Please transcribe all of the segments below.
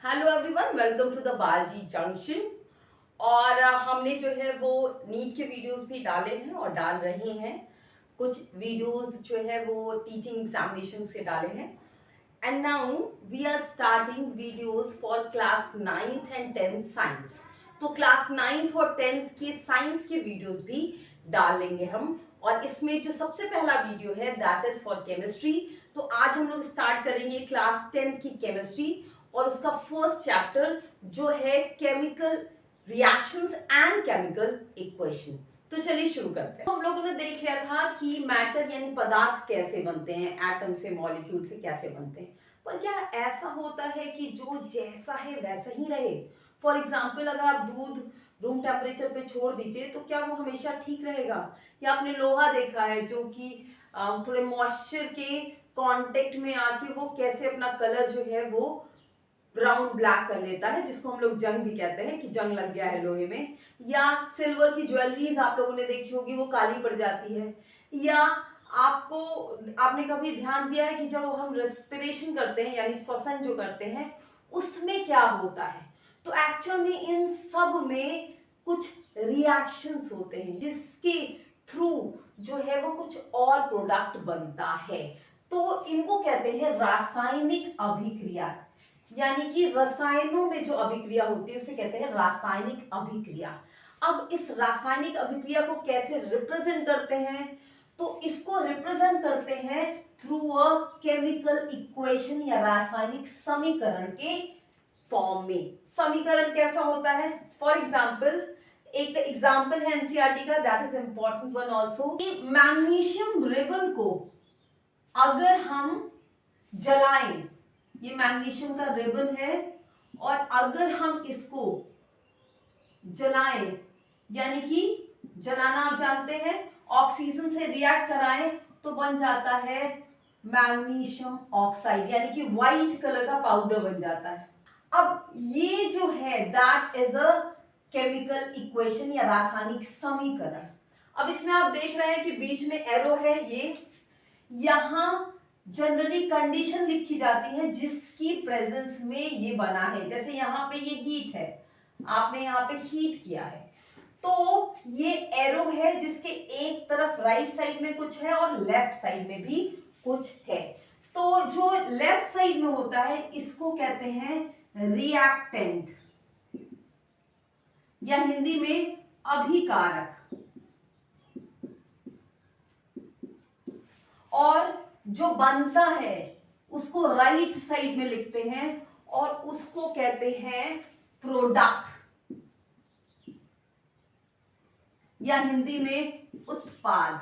Hello everyone, welcome to the Balaji junction. और हमने जो है वो नीट के वीडियोस भी डाले हैं और डाल रहे हैं। कुछ वीडियोस जो है वो टीचिंग एग्जामिनेशंस के डाले हैं। And now we are starting videos for class 9th and 10th साइंस। तो क्लास 9th और 10th के साइंस के वीडियोस भी डाल लेंगे हम। और इसमें जो सबसे पहला वीडियो है दैट इज फॉर केमिस्ट्री। तो आज हम लोग स्टार्ट करेंगे क्लास 10th की केमिस्ट्री और उसका फर्स्ट चैप्टर जो है chemical reactions and chemical equation. तो चलिए शुरू करते हैं। तो हम लोगों ने देख लिया था कि मैटर यानी पदार्थ कैसे बनते हैं, एटम से मॉलिक्यूल से कैसे बनते हैं। पर क्या ऐसा होता है कि जो जैसा है वैसा ही रहे? फॉर एग्जाम्पल अगर आप दूध रूम टेम्परेचर पे छोड़ दीजिए तो क्या वो हमेशा ठीक रहेगा? या आपने लोहा देखा है जो कि थोड़े मॉइस्चर के कांटेक्ट में आके वो कैसे अपना कलर जो है वो ब्राउन ब्लैक कर लेता है, जिसको हम लोग जंग भी कहते हैं कि जंग लग गया है लोहे में। या सिल्वर की ज्वेलरीज आप लोगों ने देखी होगी, वो काली पड़ जाती है। या आपको आपने कभी ध्यान दिया है कि जब हम रेस्पिरेशन करते हैं यानी श्वसन जो करते हैं उसमें क्या होता है? तो एक्चुअल में इन सब में कुछ रिएक्शंस होते हैं जिसके थ्रू जो है वो कुछ और प्रोडक्ट बनता है। तो इनको कहते हैं रासायनिक अभिक्रिया। यानी कि रसायनों में जो अभिक्रिया होती है उसे कहते हैं रासायनिक अभिक्रिया। अब इस रासायनिक अभिक्रिया को कैसे रिप्रेजेंट करते हैं? तो इसको रिप्रेजेंट करते हैं थ्रू अ केमिकल इक्वेशन या रासायनिक समीकरण के फॉर्म में। समीकरण कैसा होता है? फॉर एग्जाम्पल एक एग्जाम्पल है एनसीईआरटी का, that is important one also. Magnesium ribbon को अगर हम जलाएं, ये मैग्नीशियम का रिबन है, और अगर हम इसको जलाएं यानी कि जलाना आप जानते हैं, ऑक्सीजन से रिएक्ट कराएं तो बन जाता है मैग्नीशियम ऑक्साइड यानी कि व्हाइट कलर का पाउडर बन जाता है। अब ये जो है that is a chemical equation या रासायनिक समीकरण। अब इसमें आप देख रहे हैं कि बीच में एरो है, ये यहां जनरली कंडीशन लिखी जाती है जिसकी प्रेजेंस में ये बना है। जैसे यहाँ पे ये हीट है, आपने यहाँ पे हीट किया है, तो ये एरो है जिसके एक तरफ राइट साइड में कुछ है और लेफ्ट साइड में भी कुछ है। तो जो लेफ्ट साइड में होता है इसको कहते हैं रिएक्टेंट या हिंदी में अभिकारक, और जो बनता है उसको राइट साइड में लिखते हैं और उसको कहते हैं प्रोडक्ट या हिंदी में उत्पाद।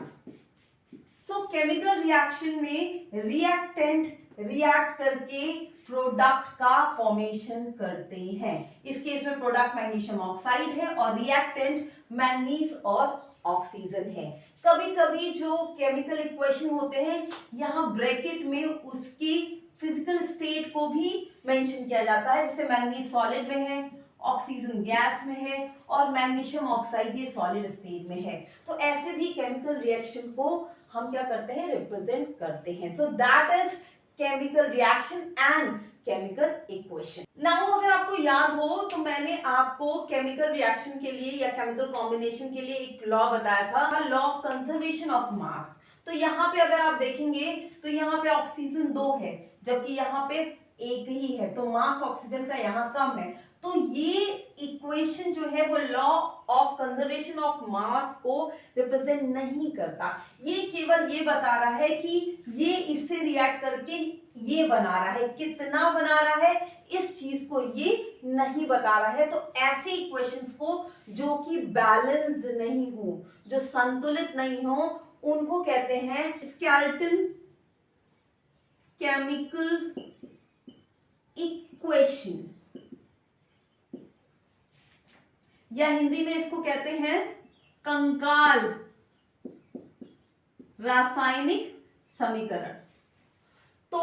सो केमिकल रिएक्शन में रिएक्टेंट रिएक्ट करके प्रोडक्ट का फॉर्मेशन करते हैं। इस केस में प्रोडक्ट मैग्नीशियम ऑक्साइड है और रिएक्टेंट मैंगनीज और ऑक्सीजन है। कभी कभी जो केमिकल इक्वेशन होते हैं यहाँ ब्रैकेट में उसकी फिजिकल स्टेट को भी मेंशन किया जाता है, जैसे मैंगनीज सॉलिड में है, ऑक्सीजन गैस में है और मैग्नीशियम ऑक्साइड ये सॉलिड स्टेट में है। तो ऐसे भी केमिकल रिएक्शन को हम क्या करते हैं, रिप्रेजेंट करते हैं। So that is chemical reaction and chemical equation. Now अगर आपको याद हो तो मैंने आपको केमिकल रिएक्शन के लिए या केमिकल कॉम्बिनेशन के लिए एक लॉ बताया था, law of conservation of mass. तो यहाँ पे अगर आप देखेंगे तो यहाँ पे ऑक्सीजन 2 है जबकि यहाँ पे एक ही है, तो मास ऑक्सीजन का यहाँ कम है। तो ये इक्वेशन जो है वो law of conservation of mass को रिप्रेजेंट नहीं करता। ये केवल ये बता रहा है कि ये इससे रिएक्ट करके ये बना रहा है, कितना बना रहा है इस चीज को ये नहीं बता रहा है। तो ऐसे इक्वेशंस को जो कि बैलेंस्ड नहीं हो, जो संतुलित नहीं हो, उनको कहते हैं स्केलेटन केमिकल इक्वेशन या हिंदी में इसको कहते हैं कंकाल रासायनिक समीकरण। तो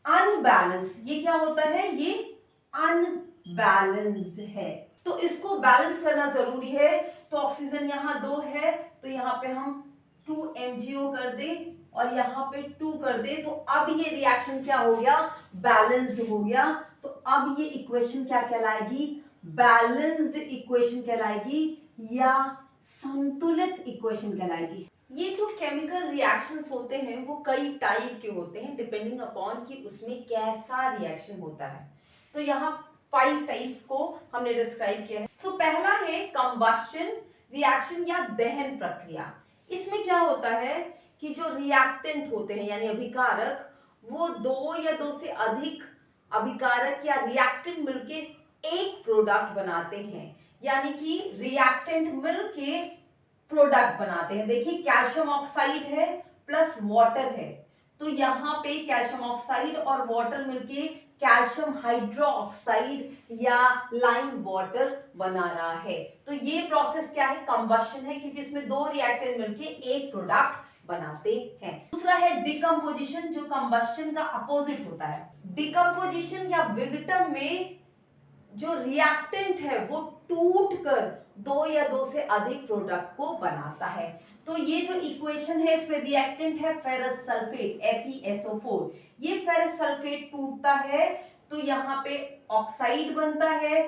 अनबैलेंस ये क्या होता है, ये अनबैलेंस्ड है, तो इसको बैलेंस करना जरूरी है। तो ऑक्सीजन यहाँ 2 है तो यहाँ पे हम 2 MgO कर दे और यहाँ पे 2 कर दे, तो अब ये रिएक्शन क्या हो गया, बैलेंस्ड हो गया। तो अब ये इक्वेशन क्या कहलाएगी? बैलेंस्ड इक्वेशन कहलाएगी या संतुलित इक्वेशन कहलाएगी। ये जो केमिकल रिएक्शंस होते हैं वो कई टाइप के होते हैं डिपेंडिंग अपॉन कि उसमें कैसा रिएक्शन होता है। तो यहाँ 5 टाइप्स को हमने डिस्क्राइब किया है। सो पहला है कंबस्शन रिएक्शन या दहन प्रक्रिया। इसमें क्या होता है कि जो रिएक्टेंट होते हैं यानी अभिकारक, वो 2 या 2 से अधिक अभिकारक या रिएक्टेंट मिलके एक प्रोडक्ट बनाते हैं, यानी कि रिएक्टेंट मिलके प्रोडक्ट बनाते हैं। देखिए कैल्शियम ऑक्साइड है प्लस वाटर है, तो यहाँ पे कैल्शियम ऑक्साइड और वाटर मिलके कैल्शियम हाइड्रोक्साइड या लाइम वाटर बना रहा है। तो ये प्रोसेस क्या है? कंबशन है, क्योंकि इसमें 2 रिएक्टेंट मिलके एक प्रोडक्ट बनाते हैं। दूसरा है डिकम्पोजिशन, जो कंबशन का अपोजिट होता है। डिकम्पोजिशन या विघटन में जो रिएक्टेंट है वो टूट कर 2 या 2 से अधिक प्रोडक्ट को बनाता है। तो ये जो इक्वेशन है इसमें रिएक्टेंट है फेरस सल्फेट FeSO4। ये फेरस सल्फेट टूटता है तो यहाँ पे ऑक्साइड बनता है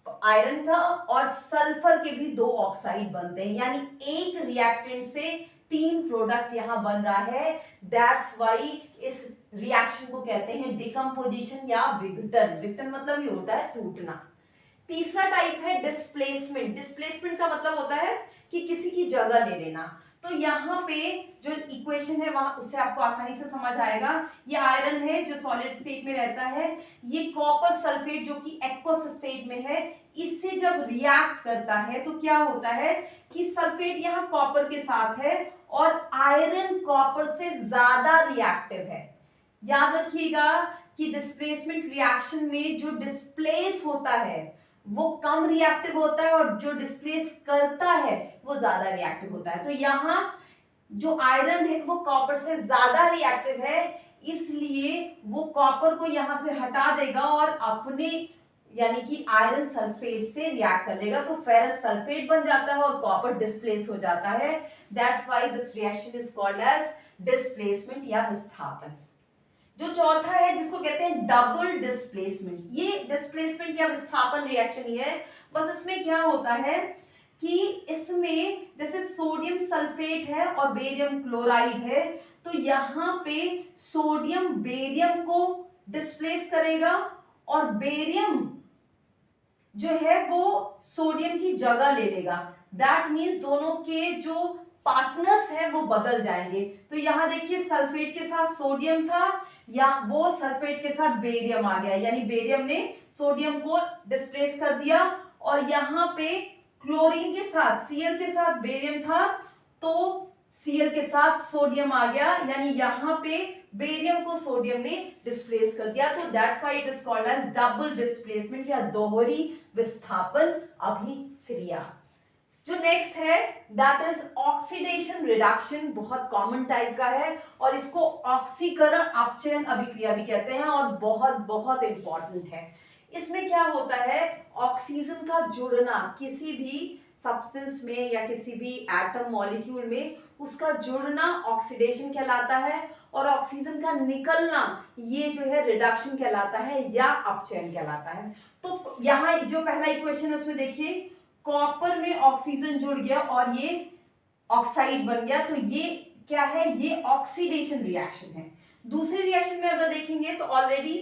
आयरन का, और सल्फर के भी 2 ऑक्साइड बनते हैं, यानी एक रिएक्टेंट से 3 प्रोडक्ट यहाँ बन रहा है। दैट्स वाई इस रिएक्शन को कहते हैं डिकम्पोजिशन या विघटन। विघटन मतलब ये होता है टूटना। तीसरा टाइप है डिस्प्लेसमेंट। डिस्प्लेसमेंट का मतलब होता है कि किसी की जगह ले लेना। तो यहाँ पे जो इक्वेशन है वहां उससे आपको आसानी से समझ आएगा। ये आयरन है जो सॉलिड स्टेट में रहता है, ये कॉपर सल्फेट जो कि एक्वस स्टेट में है, इससे जब रिएक्ट करता है तो क्या होता है कि सल्फेट यहाँ कॉपर के साथ है और आयरन कॉपर से ज्यादा रिएक्टिव है। याद रखिएगा कि डिस्प्लेसमेंट रिएक्शन में जो डिस्प्लेस होता है वो कम रिएक्टिव होता है और जो डिस्प्लेस करता है वो ज्यादा रिएक्टिव होता है। तो यहाँ जो आयरन है वो कॉपर से ज्यादा रिएक्टिव है, इसलिए वो कॉपर को यहां से हटा देगा और अपने यानी कि आयरन सल्फेट से रिएक्ट कर लेगा, तो फेरस सल्फेट बन जाता है और कॉपर डिस्प्लेस हो जाता है। That's why this reaction is called as displacement या विस्थापन। जो चौथा है जिसको कहते हैं डबल डिस्प्लेसमेंट, ये डिस्प्लेसमेंट या विस्थापन रिएक्शन ही है। बस इसमें क्या होता है कि इसमें जैसे सोडियम सल्फेट है और बेरियम क्लोराइड है, तो यहाँ पे सोडियम बेरियम को डिस्प्लेस करेगा और बेरियम जो है वो सोडियम की जगह ले लेगा। दैट मीन्स दोनों के जो पार्टनर्स हैं वो बदल जाएंगे। तो यहाँ देखिए सल्फेट के साथ सोडियम था या वो सल्फेट के साथ बेरियम आ गया, यानी बेरियम ने सोडियम को डिस्प्लेस कर दिया, और यहाँ पे क्लोरीन के साथ Cl के साथ बेरियम था तो Cl के साथ सोडियम आ गया, यानी यहाँ पे बेरियम को सोडियम ने डिस्प्लेस कर दिया। तो that's why it is called as double displacement या दोहरी विस्थापन अभिक्रिया। जो नेक्स्ट है दैट इज ऑक्सीडेशन रिडक्शन। बहुत कॉमन टाइप का है और इसको ऑक्सीकरण अपचयन अभिक्रिया भी कहते हैं और बहुत बहुत इंपॉर्टेंट है। इसमें क्या होता है, ऑक्सीजन का जुड़ना किसी भी सब्सटेंस में या किसी भी एटम मॉलिक्यूल में, उसका जुड़ना ऑक्सीडेशन कहलाता है, और ऑक्सीजन का निकलना ये जो है रिडक्शन कहलाता है या अपचयन कहलाता है। तो यहाँ जो पहला इक्वेशन है उसमें देखिए कॉपर में ऑक्सीजन जुड़ गया और ये ऑक्साइड बन गया, तो ये क्या है, ये ऑक्सीडेशन रिएक्शन है। दूसरी रिएक्शन में अगर देखेंगे तो ऑलरेडी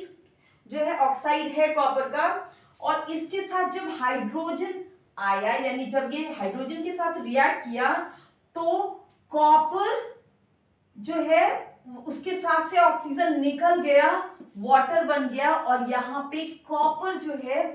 जो है ऑक्साइड है कॉपर का, और इसके साथ जब हाइड्रोजन आया, यानी जब ये हाइड्रोजन के साथ रिएक्ट किया तो कॉपर जो है उसके साथ से ऑक्सीजन निकल गया, वाटर बन गया, और यहाँ पे कॉपर जो है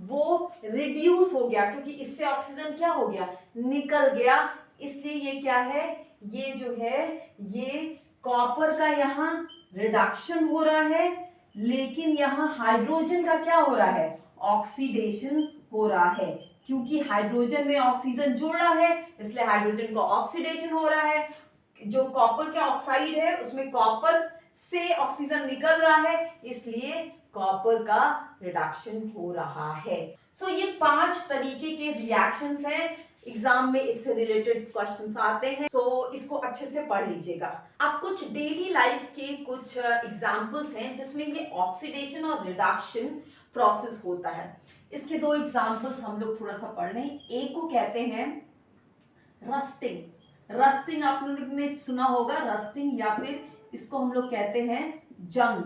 वो रिड्यूस हो गया क्योंकि इससे ऑक्सीजन क्या हो गया, निकल गया। इसलिए ये क्या है, ये जो है ये कॉपर का यहाँ रिडक्शन हो रहा है, लेकिन यहाँ हाइड्रोजन का क्या हो रहा है, ऑक्सीडेशन हो रहा है। क्योंकि हाइड्रोजन में ऑक्सीजन जुड़ रहा है इसलिए हाइड्रोजन को ऑक्सीडेशन हो रहा है। जो कॉपर का ऑक्साइड है उसमें कॉपर से ऑक्सीजन निकल रहा है, इसलिए कॉपर का रिडक्शन हो रहा है। सो ये 5 तरीके के रिएक्शंस हैं, एग्जाम में इससे रिलेटेड क्वेश्चंस आते हैं, सो इसको अच्छे से पढ़ लीजिएगा। अब कुछ डेली लाइफ के कुछ एग्जांपल्स हैं जिसमें ये ऑक्सीडेशन और रिडक्शन प्रोसेस होता है। इसके दो एग्जांपल्स हम लोग थोड़ा सा पढ़ लें। एक को कहते हैं रस्टिंग। रस्टिंग आप लोगों ने सुना होगा, रस्टिंग, या फिर इसको हम लोग कहते हैं जंग।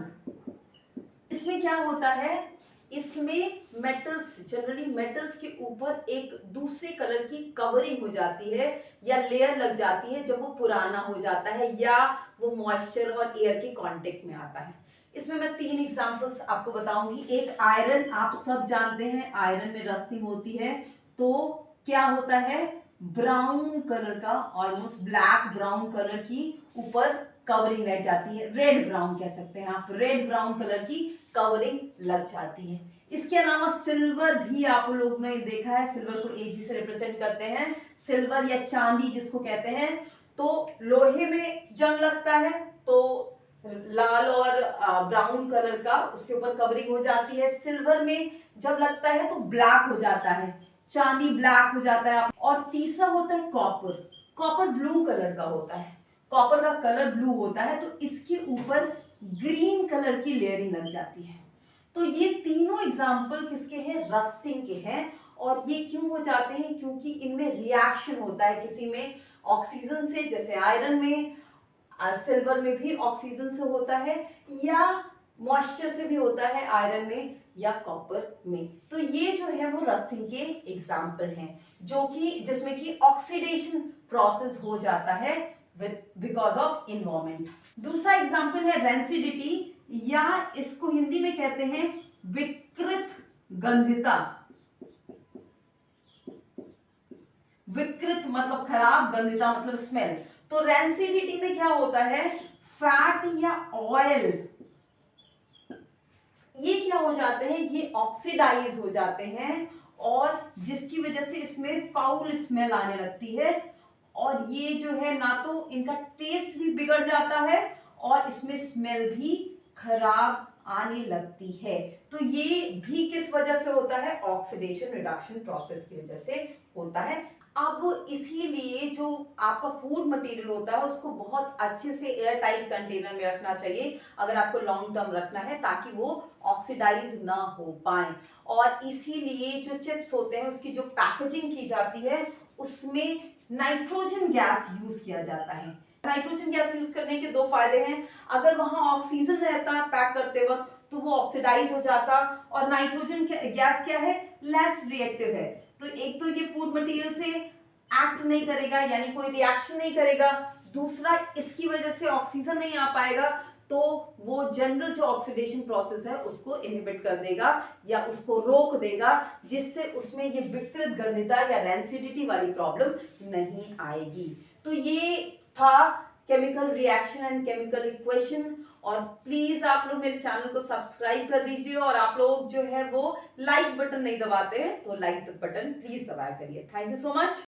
इसमें क्या होता है, इसमें मेटल्स, जनरली मेटल्स के ऊपर एक दूसरे कलर की कवरिंग हो जाती है या लेयर लग जाती है जब वो पुराना हो जाता है या वो मॉइस्चर और एयर के कांटेक्ट में आता है। इसमें मैं 3 एग्जांपल्स आपको बताऊंगी। एक आयरन, आप सब जानते हैं आयरन में रस्टिंग होती है, तो क्या होता है, ब्राउन कलर का, ऑलमोस्ट ब्लैक ब्राउन कलर की ऊपर कवरिंग रह जाती है, रेड ब्राउन कह सकते हैं आप, रेड ब्राउन कलर की कवरिंग लग जाती है। इसके अलावा सिल्वर भी आप लोग ने देखा है, सिल्वर को एजी से रिप्रेजेंट करते हैं, सिल्वर या चांदी जिसको कहते हैं। तो लोहे में जंग लगता है तो लाल और ब्राउन कलर का उसके ऊपर कवरिंग हो जाती है। सिल्वर में जब लगता है तो ब्लैक हो जाता है, चांदी ब्लैक हो जाता है। और तीसरा होता है कॉपर। कॉपर ब्लू कलर का होता है, कॉपर का कलर ब्लू होता है, तो इसके ऊपर ग्रीन कलर की लेयरिंग लग जाती है। तो ये तीनों एग्जाम्पल किसके हैं, रस्टिंग के हैं। और ये क्यों हो जाते हैं, क्योंकि इनमें रिएक्शन होता है, किसी में ऑक्सीजन से, जैसे आयरन में, सिल्वर में भी ऑक्सीजन से होता है, या मॉइस्चर से भी होता है आयरन में या कॉपर में। तो ये जो है वो रस्टिंग के एग्जाम्पल हैं, जो कि जिसमें कि ऑक्सीडेशन प्रोसेस हो जाता है बिकॉज ऑफ इन्वायरमेंट। दूसरा एग्जाम्पल है रेंसिडिटी, या इसको हिंदी में कहते हैं विकृत गंधिता। विकृत मतलब खराब, गंधिता मतलब स्मेल। तो रेंसिडिटी में क्या होता है, फैट या ऑयल, ये क्या हो जाते हैं, ये ऑक्सीडाइज हो जाते हैं, और जिसकी वजह से इसमें फाउल स्मेल आने लगती है। और ये जो है ना तो इनका टेस्ट भी बिगड़ जाता है और इसमें स्मेल भी खराब आने लगती है। तो ये भी किस वजह से होता है, ऑक्सीडेशन रिडक्शन प्रोसेस की वजह से होता है। अब इसीलिए जो आपका फूड मटेरियल होता है उसको बहुत अच्छे से एयर टाइट कंटेनर में रखना चाहिए अगर आपको लॉन्ग टर्म रखना है, ताकि वो ऑक्सीडाइज ना हो पाए। और इसीलिए जो चिप्स होते हैं उसकी जो पैकेजिंग की जाती है उसमें नाइट्रोजन गैस यूज किया जाता है। नाइट्रोजन गैस यूज करने के दो फायदे हैं, अगर वहां ऑक्सीजन रहता है पैक करते वक्त तो वो ऑक्सीडाइज हो जाता, और नाइट्रोजन गैस क्या है, लेस रिएक्टिव है। तो एक तो ये फूड मटेरियल से एक्ट नहीं करेगा, यानी कोई रिएक्शन नहीं करेगा। दूसरा, इसकी वजह से ऑक्सीजन नहीं आ पाएगा, तो वो जनरल जो ऑक्सीडेशन प्रोसेस है उसको इनहिबिट कर देगा या उसको रोक देगा, जिससे उसमें ये विकृत गंधिता या रेंसिडिटी वाली प्रॉब्लम नहीं आएगी। तो ये था chemical reaction and chemical equation. और प्लीज आप लोग मेरे चैनल को सब्सक्राइब कर दीजिए, और आप लोग जो है वो लाइक बटन नहीं दबाते हैं तो लाइक बटन प्लीज दबाया करिए। Thank you so much.